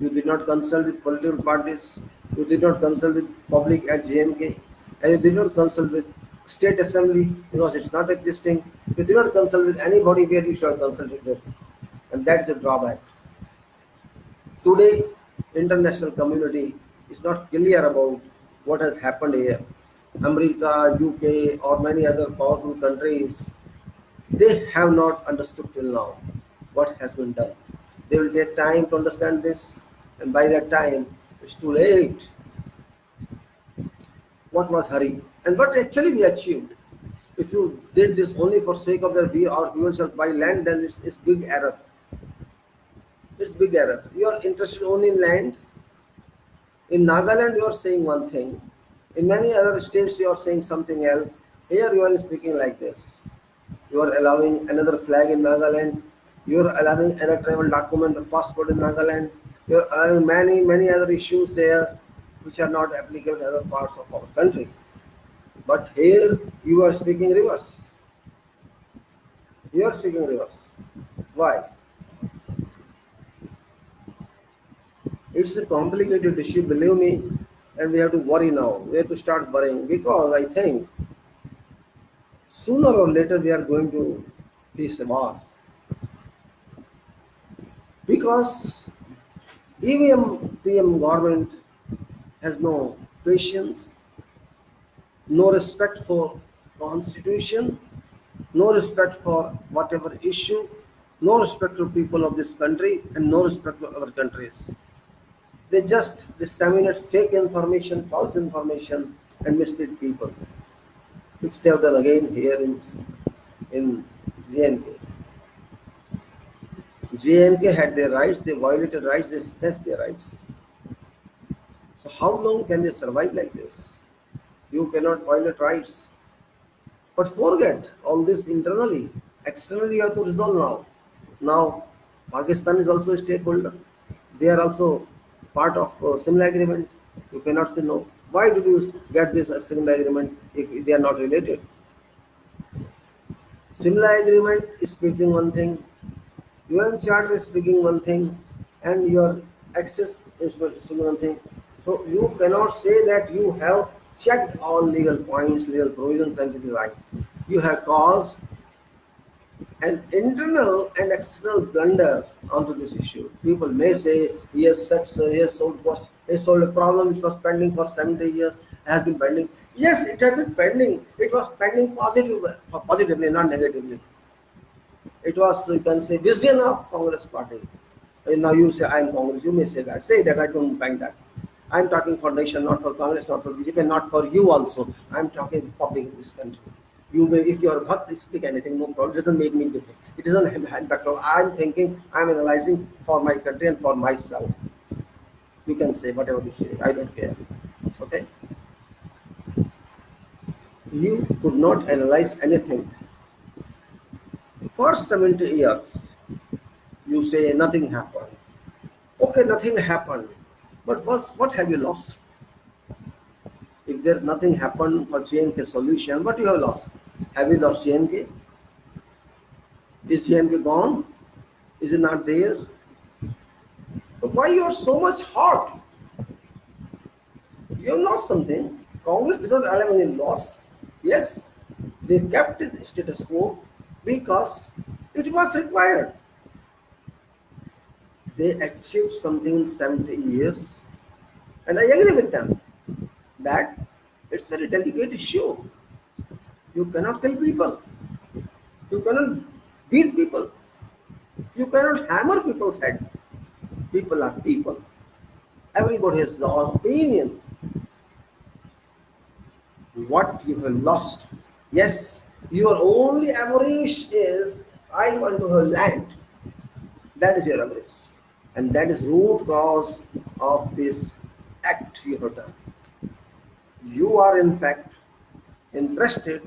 You did not consult with political parties. You did not consult with public at JNK. And you did not consult with state assembly because it's not existing. You did not consult with anybody where you should have consulted with. And that is a drawback. Today, international community is not clear about what has happened here. America, UK, or many other powerful countries, they have not understood till now what has been done. They will take time to understand this, and by that time, it's too late. What was hurry? And what actually we achieved? If you did this only for sake of that we or we shall buy land, then it's big error. It's big error. You are interested only in land. In Nagaland, you are saying one thing. In many other states, you are saying something else. Here, you are speaking like this. You are allowing another flag in Nagaland. You are allowing another travel document or passport in Nagaland. You are allowing many other issues there which are not applicable in other parts of our country. But here, you are speaking reverse. You are speaking reverse. Why? It's a complicated issue, believe me, and we have to worry now. We have to start worrying because I think Sooner or later we are going to face a war because EVM PM government has no patience, no respect for constitution, no respect for whatever issue, no respect for people of this country, and no respect for other countries. They just disseminate fake information, false information, and mislead people, which they have done again here in JNK. JNK had their rights, they violated rights, they snatched their rights. So how long can they survive like this? You cannot violate rights. But forget all this internally. Externally, you have to resolve now. Now, Pakistan is also a stakeholder. They are also part of similar agreement. You cannot say no. Why did you get this similar agreement if they are not related? Similar agreement is speaking one thing, UN Charter is speaking one thing, and your access is speaking one thing. So you cannot say that you have checked all legal points, legal provisions, and it is right. You have caused an internal and external blunder onto this issue. People may say he has he has solved a problem which was pending for 70 years, has been pending. Yes, it has been pending. It was pending positively, not negatively. It was, you can say, vision of Congress party. And now you say I am Congress. You may say that. Say that I don't bank that. I am talking for nation, not for Congress, not for BJP, not for you also. I am talking public in this country. You may, if you are Bhakt, speak anything, no problem. It doesn't make me different. It doesn't impact all. I am thinking, I am analyzing for my country and for myself. You can say whatever you say. I don't care. Okay. You could not analyze anything for 70 years. You say nothing happened. Okay, nothing happened. But what have you lost? If there nothing happened for JNK solution, what you have lost? Have you lost JNK? Is JNK gone? Is it not there? But why you are so much hot? You have lost something. Congress did not allow any loss. Yes, they kept it status quo because it was required. They achieved something in 70 years, and I agree with them that it's a very delicate issue. You cannot kill people, you cannot beat people, you cannot hammer people's head. People are people. Everybody has their own opinion. What you have lost? Yes, your only avarice is I want to have land. That is your avarice, and that is root cause of this act you have done. You are in fact interested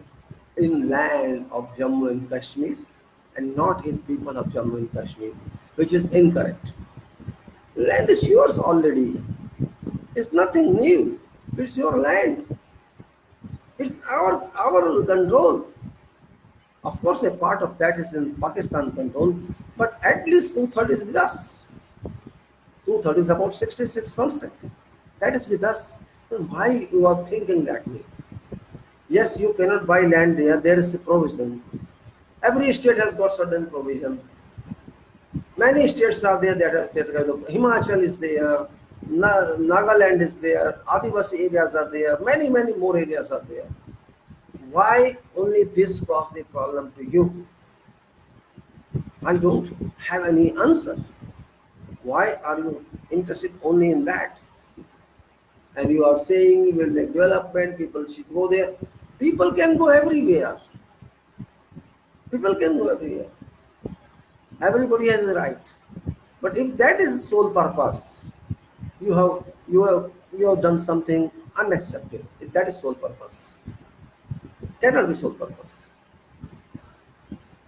in land of Jammu and Kashmir and not in people of Jammu and Kashmir, which is incorrect. Land is yours already. It's nothing new. It's your land. It's our control. Of course, a part of that is in Pakistan control, but at least two-thirds is with us. Two-thirds is about 66%. That is with us. Then why you are thinking that way? Yes, you cannot buy land there. There is a provision. Every state has got certain provision. Many states are there that kind of Himachal is there, Nagaland is there, Adivasi areas are there, many more areas are there. Why only this caused a problem to you? I don't have any answer. Why are you interested only in that? And you are saying you will make development, people should go there. People can go everywhere. People can go everywhere. Everybody has a right. But if that is sole purpose, you have done something unacceptable. If that is sole purpose, cannot be sole purpose.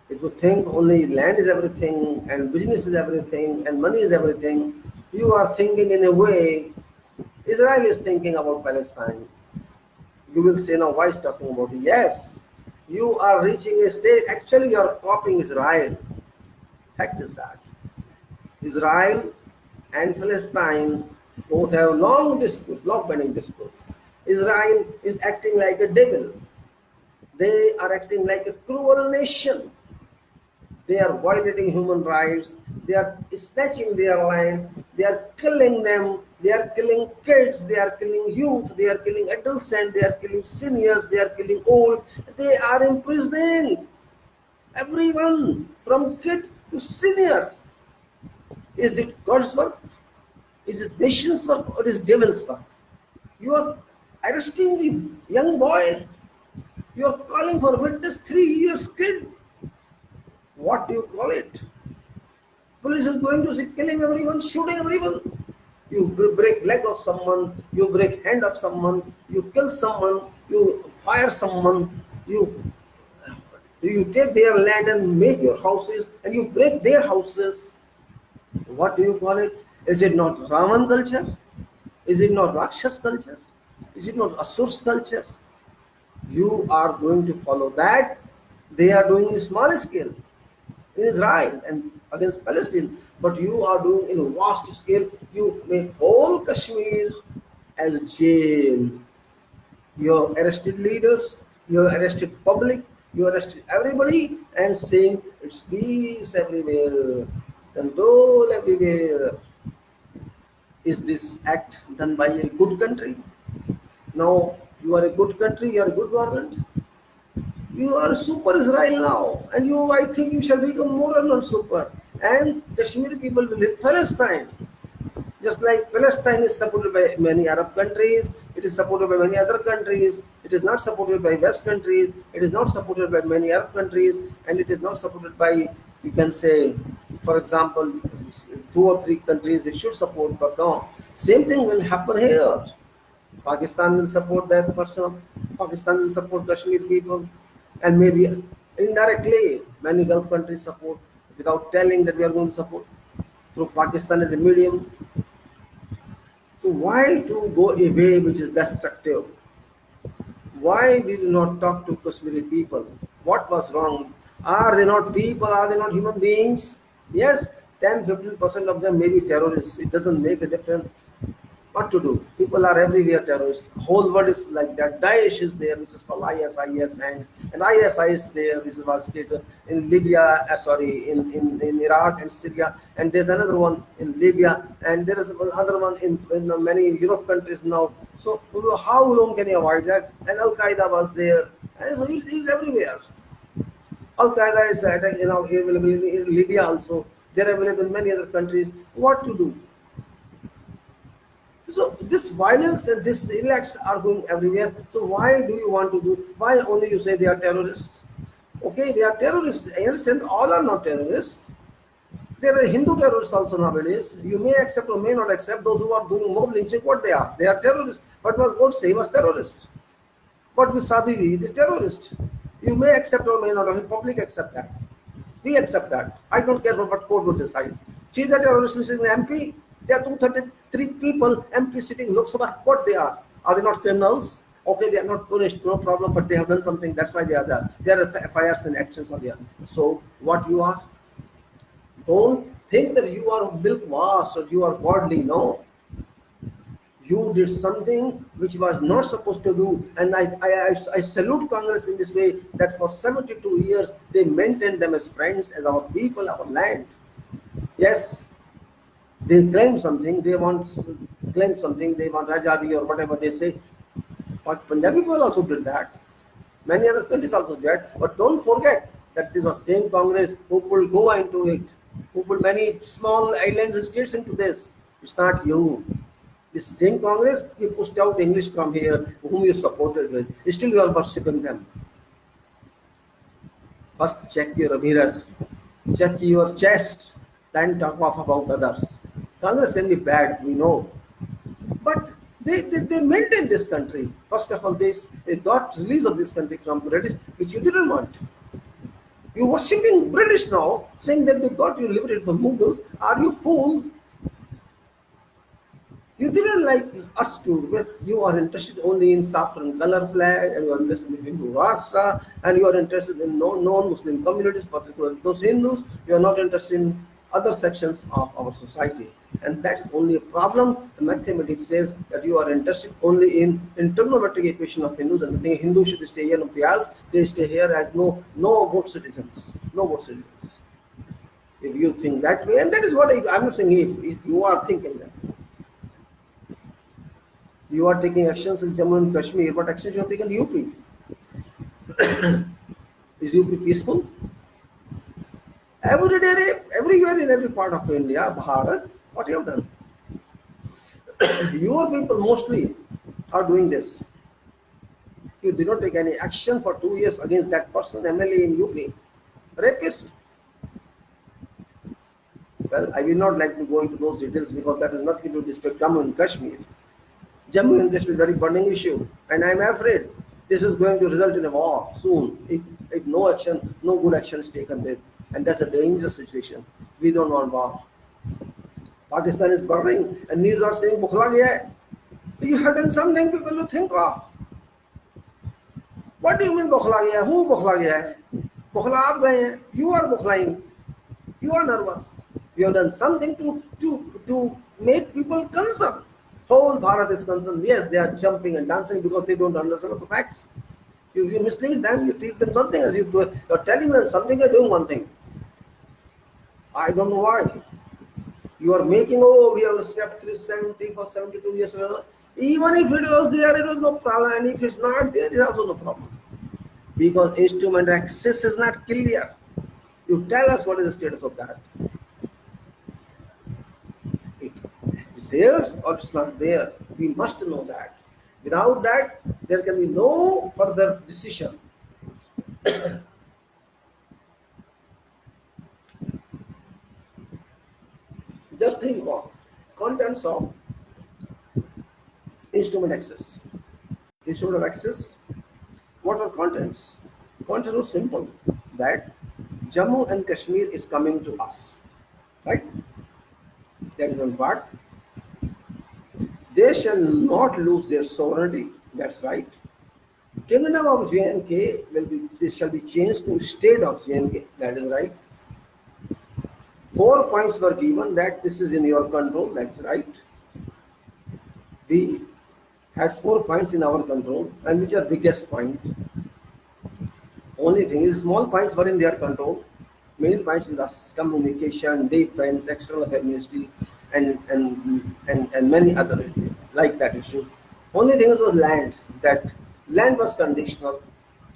If you think only land is everything and business is everything and money is everything, you are thinking in a way Israel is thinking about Palestine. You will say now why is talking about it? Yes, you are reaching a state. Actually, you are copying Israel. Fact is that Israel and Palestine both have long disputes, long pending disputes. Israel is acting like a devil. They are acting like a cruel nation. They are violating human rights. They are snatching their land. They are killing them. They are killing kids. They are killing youth. They are killing adolescents. They are killing seniors. They are killing old. They are imprisoning everyone from kid to senior. Is it God's work? Is it nation's work or is it devil's work? You are arresting the young boy. You are calling for witness 3 years kid. What do you call it? Police is going to see killing everyone, shooting everyone. You break leg of someone, you break hand of someone, you kill someone, you fire someone, you take their land and make your houses, and you break their houses. What do you call it? Is it not Raman culture? Is it not Rakshas culture? Is it not Asur's culture? You are going to follow that. They are doing in small scale in Israel and against Palestine, but you are doing in a vast scale. You make whole Kashmir as jail. You arrested leaders, you arrested public, you arrested everybody, and saying it's peace everywhere, control everywhere. Is this act done by a good country? Now you are a good country, you are a good government. You are super Israel now, and I think you shall become more and more super. And Kashmiri people will live Palestine. Just like Palestine is supported by many Arab countries, it is supported by many other countries, it is not supported by West countries, it is not supported by many Arab countries, and it is not supported by, you can say, for example, 2 or 3 countries they should support, but no. Same thing will happen here. Pakistan will support that person, Pakistan will support Kashmir people, and maybe indirectly many Gulf countries support without telling that we are going to support through Pakistan as a medium. So why to go a way which is destructive? Why did you not talk to Kashmiri people? What was wrong? Are they not people? Are they not human beings? Yes, 10-15% of them may be terrorists. It doesn't make a difference. What to do? People are everywhere terrorists. Whole world is like that. Daesh is there, which is called ISIS, and ISI is there, which was stated in Libya, in Iraq and Syria, and there's another one in Libya, and there is another one in many Europe countries now. So how long can you avoid that? And Al Qaeda was there, and so it's everywhere. Al Qaeda is available in Libya also. They're available in many other countries. What to do? So this violence and this ill acts are going everywhere. So why do you want to do? Why only you say they are terrorists? Okay, they are terrorists. I understand all are not terrorists. There are Hindu terrorists also nowadays. You may accept or may not accept those who are doing mob lynching. What they are? They are terrorists. But was God say was terrorist? But with Sadi is terrorist. You may accept or may not. The public accept that. We accept that. I don't care what court would decide. She is a terrorist in MP. There are 233 people, MP sitting in Lok Sabha. What they are? Are they not criminals? Okay, they are not punished, no problem, but they have done something. That's why they are there. Their FIRs and actions are there. So, what you are? Don't think that you are milk vast or you are godly. No. You did something which was not supposed to do. And I salute Congress in this way that for 72 years they maintained them as friends, as our people, our land. Yes, they claim something, they want Rajadi or whatever they say. But Punjabi people also did that. Many other countries also did that. But don't forget that this was same Congress who will go into it, who put many small islands and states into this. It's not you. This same Congress, you pushed out English from here, whom you supported with. Still you are worshipping them. First check your mirror, check your chest, then talk off about others. Congress can be bad, we know. But they maintain this country. First of all, they got release of this country from British, which you didn't want. You worshipping British now, saying that they got you liberated from Mughals. Are you fool? You didn't like us to. You are interested only in saffron color flag, and you are interested in Hindu Rashtra, and you are interested in non-Muslim communities, particularly those Hindus. You are not interested in other sections of our society. and that's only a problem. The mathematics says that you are interested only in trigonometric equation of Hindus, and the thing Hindus should stay here, nobody else. They stay here as no vote citizens, no vote citizens. If you think that way, and that is what I'm not saying if you are thinking that you are taking actions in Jammu and Kashmir, what actions you have taken in UP? Is UP peaceful? Every day, everywhere in every part of India, Bharat, what you have done? Your people mostly are doing this. You did not take any action for 2 years against that person, MLA in UP, rapist. Well, I will not like to go into those details because that is nothing to do with Jammu and Kashmir. Jammu and Kashmir is a very burning issue, and I am afraid this is going to result in a war soon if no action, no good action is taken there, and that's a dangerous situation. We don't want war. Pakistan is burning, and news are saying "Bukhla gaya hai." You have done something people will think of. What do you mean Bukhla gaya? Who Bukhla gaya hai? Bukhla aap gaye hain. You are Bukhlaing. You are nervous. You have done something to make people concerned. Whole Bharat is concerned. Yes, they are jumping and dancing because they don't understand the facts. You mislead them. You teach them something as you do. You're telling them something. You're doing one thing. I don't know why. You are making, oh, we have stepped 370 for 72 years. Even if it was there, it was no problem. And if it's not there, it is also no problem. Because instrument access is not clear. You tell us what is the status of that. It is there or it's not there. We must know that. Without that, there can be no further decision. Just think of contents of instrument access. Instrument of access, what are contents? Contents are simple, that Jammu and Kashmir is coming to us, right? That is one part. They shall not lose their sovereignty, that's right. Kingdom of J&K this shall be changed to state of J&K, that is right. 4 points were given that this is in your control, that's right. We had 4 points in our control, and which are biggest point. Only thing is small points were in their control. Main points in the communication, defense, external affairs ministry, and many other like that issues. Only thing was land. That land was conditional,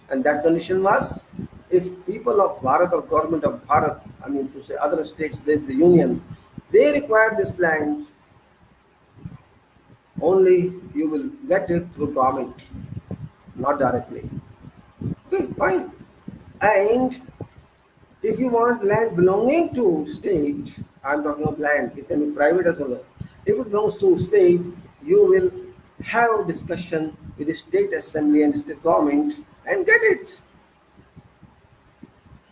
and that condition was if people of Bharat or government of Bharat, I mean to say other states, the union, they require this land. Only you will get it through government, not directly. Okay, fine. And if you want land belonging to state, I'm talking of land, it can be private as well. If it belongs to state, you will have discussion with the state assembly and state government and get it.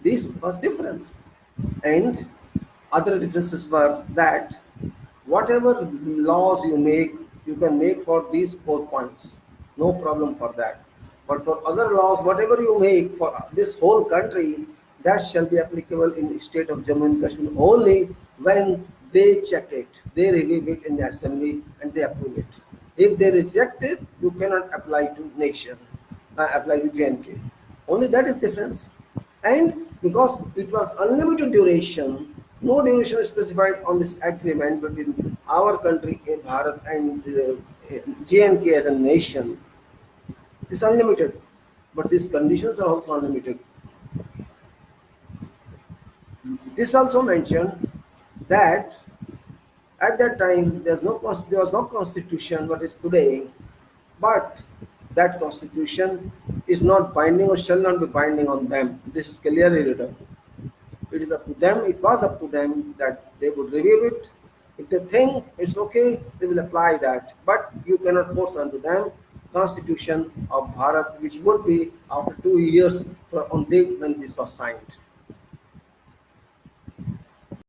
This was difference. And other differences were that whatever laws you can make for these 4 points. No problem for that. But for other laws, whatever you make for this whole country, that shall be applicable in the state of Jammu and Kashmir only when they check it, they review it in the assembly and they approve it. If they reject it, you cannot apply to nation, apply to JNK. Only that is difference. And because it was unlimited duration, no duration is specified on this agreement between our country, Bharat, and JNK as a nation. It's unlimited, but these conditions are also unlimited. This also mentioned that at that time there was no constitution what is today, but that constitution is not binding or shall not be binding on them. This is clearly written. It is up to them. It was up to them that they would review it. If they think it's okay, they will apply that. But you cannot force onto them Constitution of Bharat, which would be after 2 years from on date when this was signed.